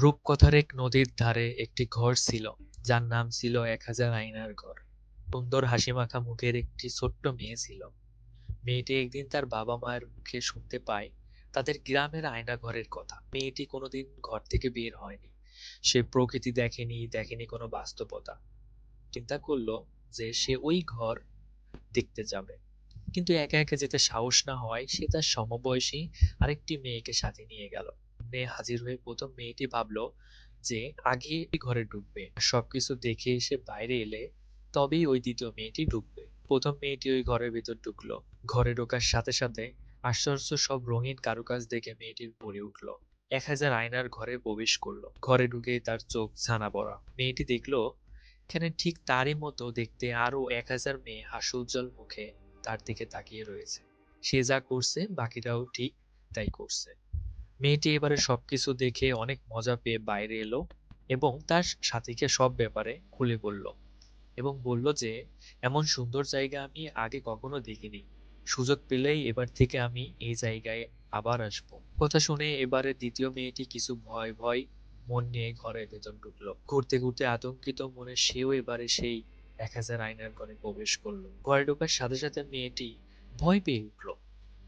রূপকথার এক নদীর ধারে একটি ঘর ছিল, যার নাম ছিল ১০০০ আয়নার ঘর। সুন্দর হাসিমাখা মুখের একটি ছোট্ট মেয়ে ছিল। মেয়েটি একদিন তার বাবা মায়ের মুখে শুনতে পায় তাদের গ্রামের আয়না ঘরের কথা। মেয়েটি কোনোদিন ঘর থেকে বের হয়নি, সে প্রকৃতি দেখেনি কোনো বাস্তবতা। চিন্তা করলো যে সে ওই ঘর দেখতে যাবে, কিন্তু একা একা যেতে সাহস না হয় সে তার সমবয়সী আরেকটি মেয়েকে সাথে নিয়ে গেল। মেয়ে হাজির হয়ে প্রথম মেয়েটি ভাবলো যে আগে ঘরে ঢুকবে, সবকিছু দেখে এসে বাইরে এলে তবেই ওই দ্বিতীয় মেয়েটি ঢুকবে। প্রথম মেয়েটি ওই ঘরের ভিতর ঢুকলো। ঘরে ঢোকার সাথে সাথে আশ্চর্য সব রঙিন কারুকাজ দেখে মেয়েটির ভরে উঠলো। ১০০০ আয়নার ঘরে প্রবেশ করলো। ঘরে ঢুকেই তার চোখ ছানা পড়া। মেয়েটি দেখলো এখানে ঠিক তারই মতো দেখতে আরো ১০০০ মেয়ে হাস্যোজ্জ্বল মুখে তার দিকে তাকিয়ে রয়েছে। সে যা করছে বাকিরাও ঠিক তাই করছে। মেয়েটি এবারে সবকিছু দেখে অনেক মজা পেয়ে বাইরে এলো এবং তার সাথীকে সব ব্যাপারে খুলে বলল এবং বলল যে এমন সুন্দর জায়গা আমি আগে কখনো দেখিনি। সুযোগ পেলেই এবার থেকে আমি এই জায়গায় আবার আসবো। কথা শুনে এবারে দ্বিতীয় মেয়েটি কিছু ভয় ভয় মন নিয়ে ঘরের ভেতর ঢুকলো। ঘুরতে ঘুরতে আতঙ্কিত মনে সেও এবারে সেই ১০০০ আয়নার ঘরে প্রবেশ করলো। ঘরে ঢোকার সাথে সাথে মেয়েটি ভয় পেয়ে উঠলো,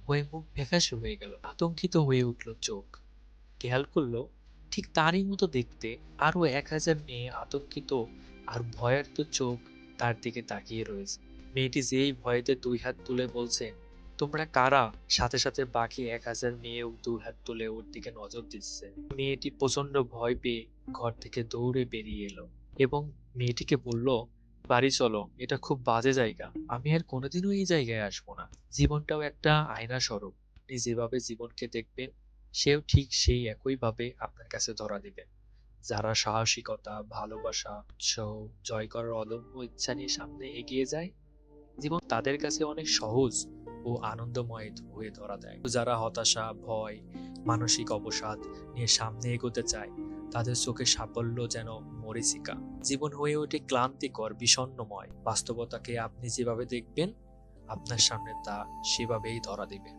হয়ে মুখ ফ্যাকাশে হয়ে গেল, আতঙ্কিত হয়ে উঠল চোখ। খেয়াল করলো ঠিক তারই মতো দেখতে আরো ১০০০ মেয়ে আতঙ্কিত আর ভয়ার্ত চোখ তার দিকে তাকিয়ে রয়েছে। মেয়েটি যেই ভয়েতে দুই হাত তুলে বলছে, তোমরা কারা? সাথে সাথে বাকি ১০০০ মেয়েও দুই হাত তুলে ওর দিকে নজর দিচ্ছে। মেয়েটি প্রচন্ড ভয় পেয়ে ঘর থেকে দৌড়ে বেরিয়ে এলো এবং মেয়েটিকে বলল, বাড়ি চলো, এটা খুব বাজে জায়গা, আমি আর কোনোদিনও এই জায়গায় আসবো না। জীবনটাও একটা আয়না স্বরূপ, আপনি যেভাবে জীবনকে দেখবেন সেও ঠিক সেই একইভাবে আপনার কাছে ধরা দিবে। যারা সাহসিকতা, ভালোবাসা, উৎসাহ, জয় করার অদম্য ইচ্ছা নিয়ে সামনে এগিয়ে যায়, জীবন তাদের কাছে অনেক সহজ ও আনন্দময় হয়ে ধরা দেয়। যারা হতাশা, ভয়, মানসিক অবসাদ নিয়ে সামনে এগোতে চায়, তাদের চোখে সাফল্য যেন মরীচিকা। জীবন হয়ে ওঠে ক্লান্তিকর, বিষণ্ণময়। বাস্তবতাকে আপনি যেভাবে দেখবেন আপনার সামনে তা সেভাবেই ধরা দিবে।